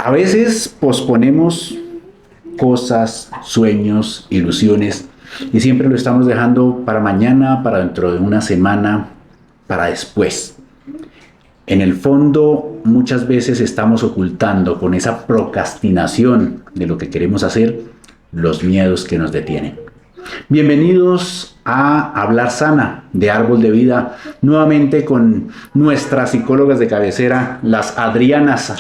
A veces posponemos cosas, sueños, ilusiones y siempre lo estamos dejando para mañana, para dentro de una semana, para después. En el fondo, muchas veces estamos ocultando con esa procrastinación de lo que queremos hacer los miedos que nos detienen. Bienvenidos a Hablar Sana de Árbol de Vida, nuevamente con nuestras psicólogas de cabecera, las Adrianas.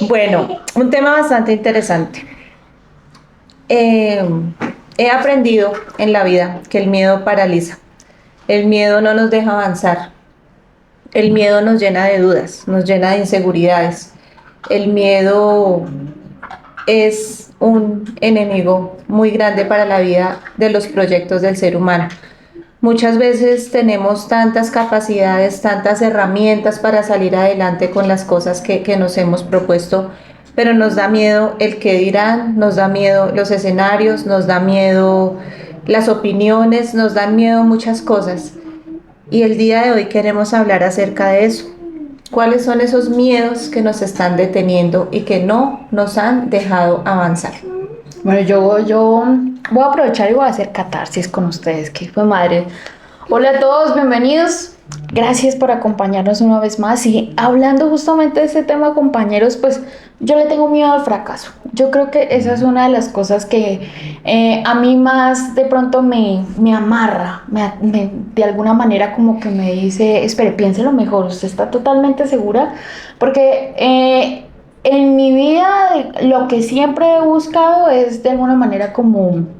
Bueno, un tema bastante interesante. He aprendido en la vida que el miedo paraliza. El miedo no nos deja avanzar. El miedo nos llena de dudas, nos llena de inseguridades. El miedo es un enemigo muy grande para la vida de los proyectos del ser humano. Muchas veces tenemos tantas capacidades, tantas herramientas para salir adelante con las cosas que nos hemos propuesto, pero nos da miedo el qué dirán, nos da miedo los escenarios, nos da miedo las opiniones, nos dan miedo muchas cosas. Y el día de hoy queremos hablar acerca de eso. ¿Cuáles son esos miedos que nos están deteniendo y que no nos han dejado avanzar? Bueno, yo voy a aprovechar y voy a hacer catarsis con ustedes, que fue madre. Hola a todos, bienvenidos. Gracias por acompañarnos una vez más. Y hablando justamente de este tema, compañeros, pues yo le tengo miedo al fracaso. Yo creo que esa es una de las cosas que a mí más de pronto me amarra, de alguna manera como que me dice, espere, piénselo mejor, ¿usted está totalmente segura? Porque en mi vida lo que siempre he buscado es de alguna manera como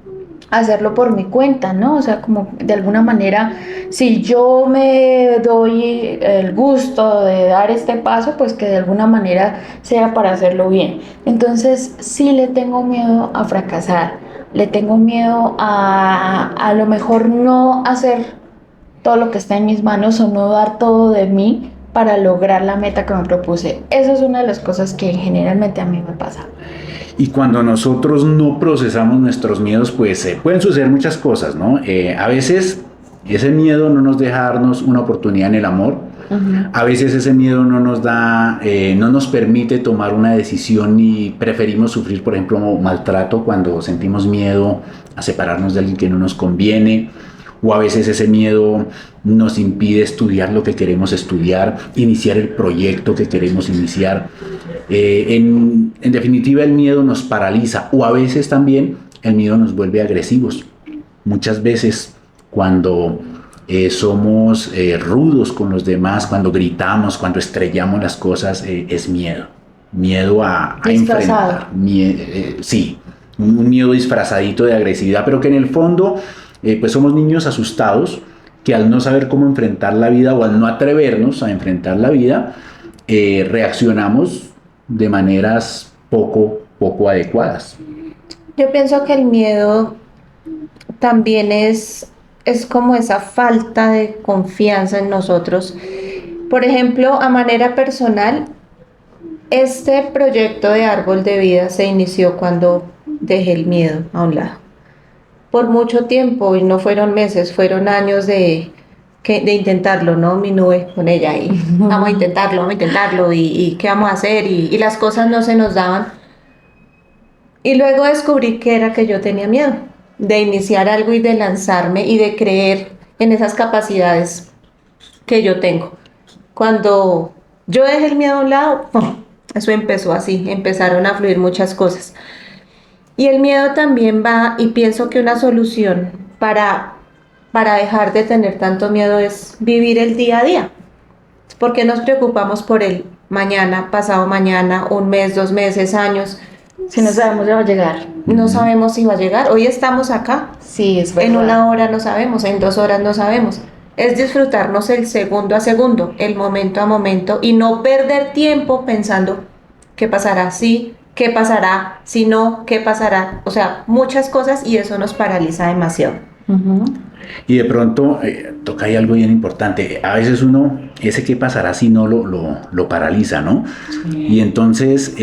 hacerlo por mi cuenta, ¿no? O sea, como de alguna manera, si yo me doy el gusto de dar este paso, pues que de alguna manera sea para hacerlo bien. Entonces, sí le tengo miedo a fracasar, le tengo miedo a lo mejor no hacer todo lo que está en mis manos o no dar todo de mí para lograr la meta que me propuse. Esa es una de las cosas que generalmente a mí me pasa. Y cuando nosotros no procesamos nuestros miedos, pues pueden suceder muchas cosas, ¿no? A veces ese miedo no nos deja darnos una oportunidad en el amor. Uh-huh. A veces ese miedo no nos da, no nos permite tomar una decisión y preferimos sufrir, por ejemplo, maltrato cuando sentimos miedo a separarnos de alguien que no nos conviene. O a veces ese miedo nos impide estudiar lo que queremos estudiar, iniciar el proyecto que queremos iniciar. En definitiva, el miedo nos paraliza, o a veces también el miedo nos vuelve agresivos. Muchas veces cuando somos rudos con los demás, cuando gritamos, cuando estrellamos las cosas, es miedo. Miedo a enfrentar. Sí, un miedo disfrazadito de agresividad, pero que en el fondo pues somos niños asustados que al no saber cómo enfrentar la vida o al no atrevernos a enfrentar la vida, reaccionamos de maneras poco adecuadas. Yo pienso que el miedo también es como esa falta de confianza en nosotros. Por ejemplo, a manera personal, este proyecto de Árbol de Vida se inició cuando dejé el miedo a un lado. Por mucho tiempo, y no fueron meses, fueron años de intentarlo, ¿no? Mi nube con ella y vamos a intentarlo y qué vamos a hacer y las cosas no se nos daban. Y luego descubrí que era que yo tenía miedo de iniciar algo y de lanzarme y de creer en esas capacidades que yo tengo. Cuando yo dejé el miedo a un lado, ¡pum!, eso empezó así, empezaron a fluir muchas cosas. Y el miedo también va, y pienso que una solución para dejar de tener tanto miedo es vivir el día a día. ¿Por qué nos preocupamos por el mañana, pasado mañana, un mes, 2 meses, años? Si no sabemos si va a llegar. No sabemos si va a llegar. Hoy estamos acá. Sí, es verdad. En 1 hora no sabemos, en 2 horas no sabemos. Es disfrutarnos el segundo a segundo, el momento a momento y no perder tiempo pensando qué pasará si, qué pasará si no, qué pasará. O sea, muchas cosas y eso nos paraliza demasiado. Uh-huh. Y de pronto toca ahí algo bien importante. A veces uno, ese qué pasará si no lo paraliza, ¿no? Sí. Y entonces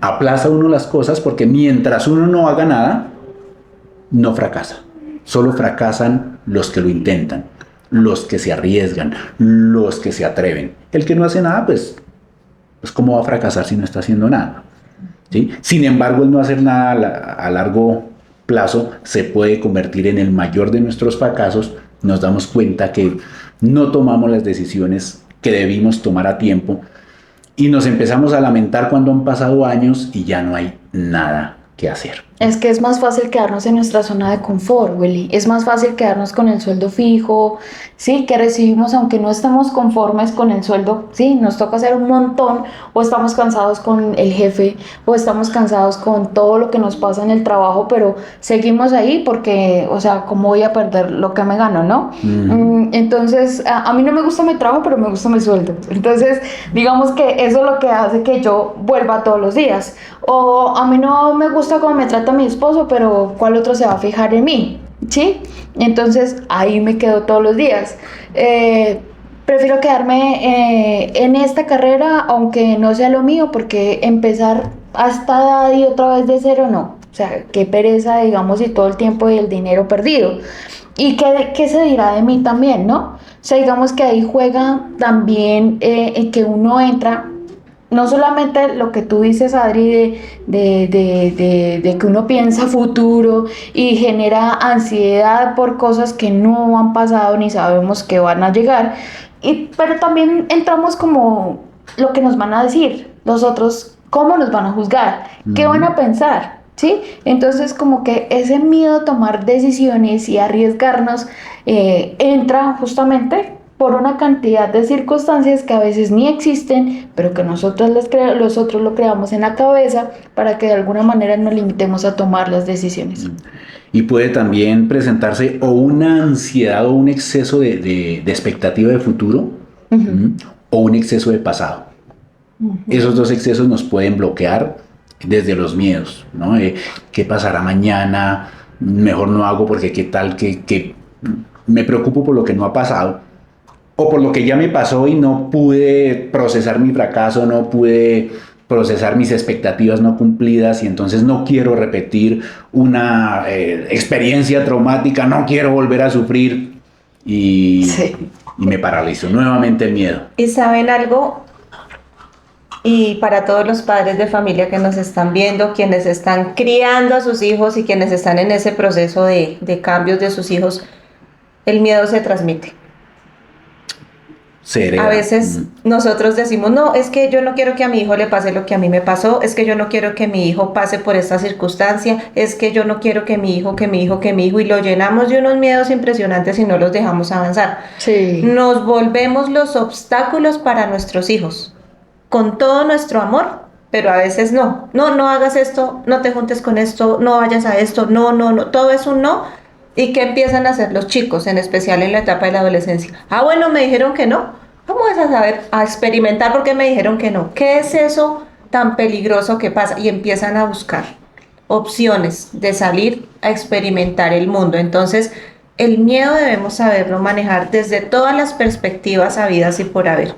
aplaza uno las cosas porque mientras uno no haga nada, no fracasa. Solo fracasan los que lo intentan, los que se arriesgan, los que se atreven. El que no hace nada, pues pues ¿cómo va a fracasar si no está haciendo nada? ¿Sí? Sin embargo, el no hacer nada a largo plazo se puede convertir en el mayor de nuestros fracasos. Nos damos cuenta que no tomamos las decisiones que debimos tomar a tiempo y nos empezamos a lamentar cuando han pasado años y ya no hay nada que hacer. Es que es más fácil quedarnos en nuestra zona de confort, Willy. Es más fácil quedarnos con el sueldo fijo, sí, que recibimos, aunque no estemos conformes con el sueldo, sí, nos toca hacer un montón, o estamos cansados con el jefe, o estamos cansados con todo lo que nos pasa en el trabajo, pero seguimos ahí porque, o sea, ¿cómo voy a perder lo que me gano, no? Entonces, a mí no me gusta mi trabajo, pero me gusta mi sueldo. Entonces, digamos que eso es lo que hace que yo vuelva todos los días. O a mí no me gusta cómo me trata mi esposo, pero ¿cuál otro se va a fijar en mí? ¿Sí? Entonces ahí me quedo todos los días. Prefiero quedarme en esta carrera, aunque no sea lo mío, porque empezar hasta y otra vez de cero, no. O sea, qué pereza, digamos, y todo el tiempo y el dinero perdido. ¿Y qué se dirá de mí también, no? O sea, digamos que ahí juega también en que uno entra. No solamente lo que tú dices, Adri, de que uno piensa futuro y genera ansiedad por cosas que no han pasado ni sabemos que van a llegar, pero también entramos como lo que nos van a decir los otros, cómo nos van a juzgar, qué van a pensar, ¿sí? Entonces como que ese miedo a tomar decisiones y arriesgarnos entra justamente por una cantidad de circunstancias que a veces ni existen, pero que nosotros lo creamos en la cabeza para que de alguna manera nos limitemos a tomar las decisiones. Y puede también presentarse o una ansiedad o un exceso de expectativa de futuro, o un exceso de pasado. Esos dos excesos nos pueden bloquear desde los miedos, ¿no? ¿Qué pasará mañana? Mejor no hago porque qué tal que me preocupo por lo que no ha pasado. O por lo que ya me pasó y no pude procesar mi fracaso, no pude procesar mis expectativas no cumplidas y entonces no quiero repetir una experiencia traumática, no quiero volver a sufrir y me paralizo. Nuevamente el miedo. ¿Y saben algo? Y para todos los padres de familia que nos están viendo, quienes están criando a sus hijos y quienes están en ese proceso de cambios de sus hijos, el miedo se transmite. A veces nosotros decimos, no, es que yo no quiero que a mi hijo le pase lo que a mí me pasó, es que yo no quiero que mi hijo pase por esta circunstancia, es que yo no quiero que mi hijo, y lo llenamos de unos miedos impresionantes y no los dejamos avanzar. Sí. Nos volvemos los obstáculos para nuestros hijos, con todo nuestro amor, pero a veces no, hagas esto, no te juntes con esto, no vayas a esto, no, todo es un no. ¿Y qué empiezan a hacer los chicos, en especial en la etapa de la adolescencia? Ah, bueno, me dijeron que no. ¿Cómo vas a saber? A experimentar porque me dijeron que no. ¿Qué es eso tan peligroso que pasa? Y empiezan a buscar opciones de salir a experimentar el mundo. Entonces, el miedo debemos saberlo manejar desde todas las perspectivas habidas y por haber.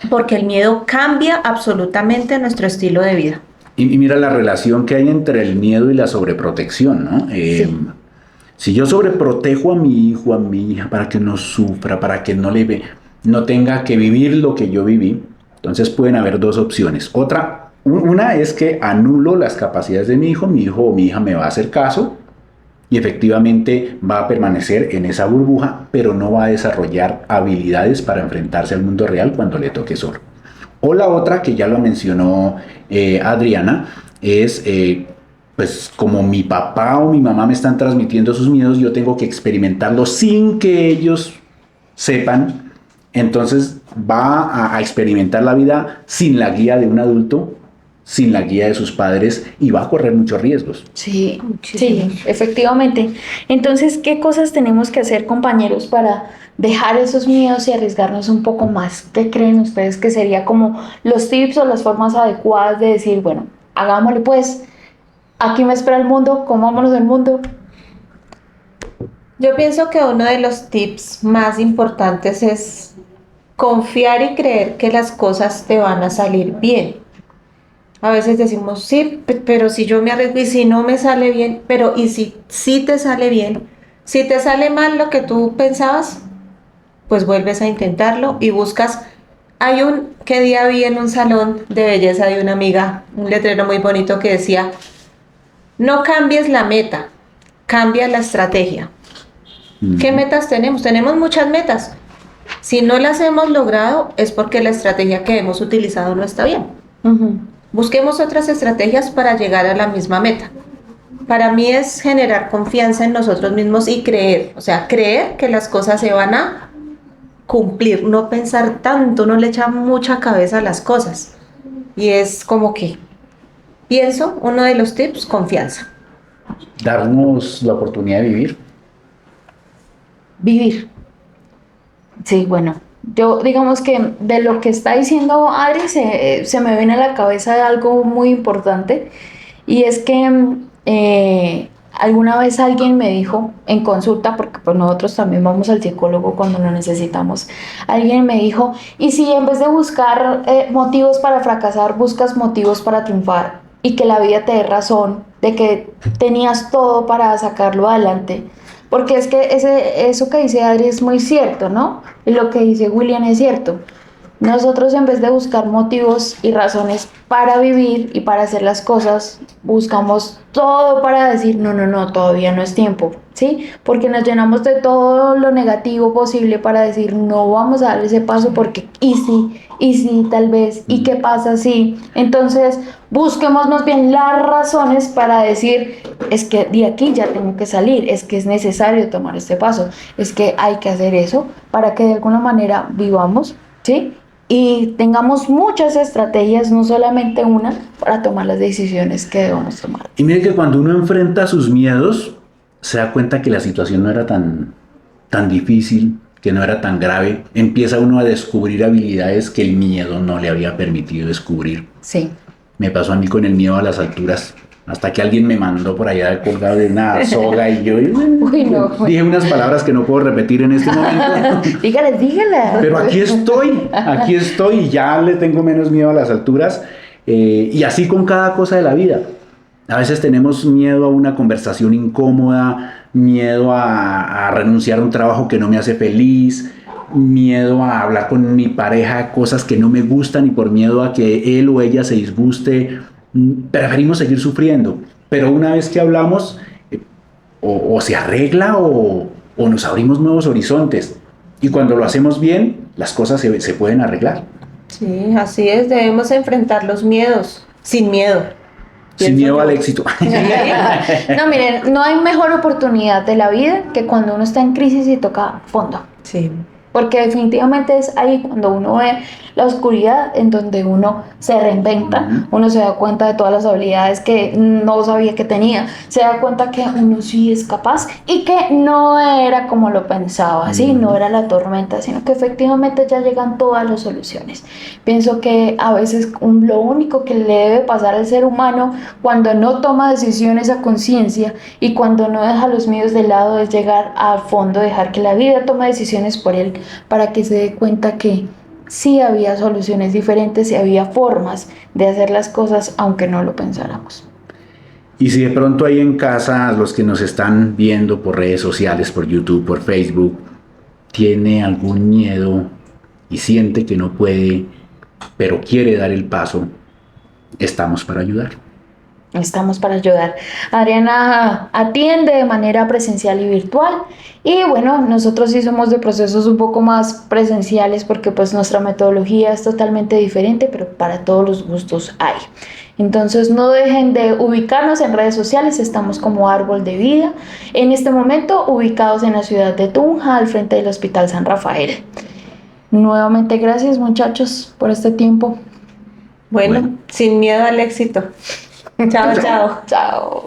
Porque el miedo cambia absolutamente nuestro estilo de vida. Y mira la relación que hay entre el miedo y la sobreprotección, ¿no? Sí. Si yo sobreprotejo a mi hijo, a mi hija, para que no sufra, para que no tenga que vivir lo que yo viví, entonces pueden haber dos opciones. Una es que anulo las capacidades de mi hijo o mi hija me va a hacer caso y efectivamente va a permanecer en esa burbuja, pero no va a desarrollar habilidades para enfrentarse al mundo real cuando le toque solo. O la otra, que ya lo mencionó Adriana, es... pues como mi papá o mi mamá me están transmitiendo sus miedos, yo tengo que experimentarlos sin que ellos sepan. Entonces va a experimentar la vida sin la guía de un adulto, sin la guía de sus padres y va a correr muchos riesgos. Sí, efectivamente. Entonces, ¿qué cosas tenemos que hacer, compañeros, para dejar esos miedos y arriesgarnos un poco más? ¿Qué creen ustedes que sería como los tips o las formas adecuadas de decir, bueno, hagámosle pues? Aquí me espera el mundo, comámonos el mundo. Yo pienso que uno de los tips más importantes es confiar y creer que las cosas te van a salir bien. A veces decimos, sí, pero si yo me arriesgo y si no me sale bien, pero ¿y si te sale bien? Si te sale mal lo que tú pensabas, pues vuelves a intentarlo y buscas ¿Qué día vi en un salón de belleza de una amiga un letrero muy bonito que decía, no cambies la meta, cambia la estrategia? ¿Qué metas tenemos? Tenemos muchas metas. Si no las hemos logrado es porque la estrategia que hemos utilizado no está bien. Busquemos otras estrategias para llegar a la misma meta. Para mí es generar confianza en nosotros mismos y creer, o sea, creer que las cosas se van a cumplir, no pensar tanto, no le echa mucha cabeza a las cosas. Y es como que, pienso, uno de los tips, confianza. Darnos la oportunidad de vivir. Vivir. Sí, bueno, yo digamos que de lo que está diciendo Adri se me viene a la cabeza algo muy importante y es que alguna vez alguien me dijo en consulta, porque pues nosotros también vamos al psicólogo cuando lo necesitamos, alguien me dijo, ¿y si en vez de buscar motivos para fracasar, buscas motivos para triunfar y que la vida te dé razón de que tenías todo para sacarlo adelante? Porque es que eso que dice Adri es muy cierto, ¿no? Y lo que dice William es cierto. Nosotros en vez de buscar motivos y razones para vivir y para hacer las cosas, buscamos todo para decir, no, todavía no es tiempo, ¿sí? Porque nos llenamos de todo lo negativo posible para decir, no vamos a dar ese paso porque y sí, tal vez, y qué pasa si. Entonces, busquemos más bien las razones para decir, es que de aquí ya tengo que salir, es que es necesario tomar este paso, es que hay que hacer eso para que de alguna manera vivamos, ¿sí? Y tengamos muchas estrategias, no solamente una, para tomar las decisiones que debemos tomar. Y mire que cuando uno enfrenta sus miedos, se da cuenta que la situación no era tan difícil, que no era tan grave. Empieza uno a descubrir habilidades que el miedo no le había permitido descubrir. Sí. Me pasó a mí con el miedo a las alturas. Hasta que alguien me mandó por allá colgado de una soga y yo dije unas palabras que no puedo repetir en este momento. Dígale. Pero aquí estoy y ya le tengo menos miedo a las alturas. Y así con cada cosa de la vida. A veces tenemos miedo a una conversación incómoda, miedo a renunciar a un trabajo que no me hace feliz, miedo a hablar con mi pareja cosas que no me gustan y por miedo a que él o ella se disguste, preferimos seguir sufriendo. Pero una vez que hablamos, o se arregla o nos abrimos nuevos horizontes. Y cuando lo hacemos bien, las cosas se pueden arreglar. Sí, así es, debemos enfrentar los miedos, sin miedo. Sin miedo al éxito. No, miren, no hay mejor oportunidad de la vida que cuando uno está en crisis y toca fondo. Sí. Porque definitivamente es ahí cuando uno ve la oscuridad en donde uno se reinventa, uno se da cuenta de todas las habilidades que no sabía que tenía, se da cuenta que uno sí es capaz y que no era como lo pensaba, ¿sí? No era la tormenta, sino que efectivamente ya llegan todas las soluciones. Pienso que a veces lo único que le debe pasar al ser humano cuando no toma decisiones a conciencia y cuando no deja los miedos de lado es llegar al fondo, dejar que la vida tome decisiones por él, para que se dé cuenta que sí había soluciones diferentes y había formas de hacer las cosas aunque no lo pensáramos. Y si de pronto ahí en casa, los que nos están viendo por redes sociales, por YouTube, por Facebook, tiene algún miedo y siente que no puede, pero quiere dar el paso, estamos para ayudar. Estamos para ayudar. Adriana atiende de manera presencial y virtual y bueno, nosotros sí somos de procesos un poco más presenciales porque pues nuestra metodología es totalmente diferente, pero para todos los gustos hay. Entonces no dejen de ubicarnos en redes sociales, estamos como Árbol de Vida, en este momento ubicados en la ciudad de Tunja, al frente del Hospital San Rafael. Nuevamente gracias muchachos por este tiempo. Bueno, sin miedo al éxito. Chao, chao. Chao.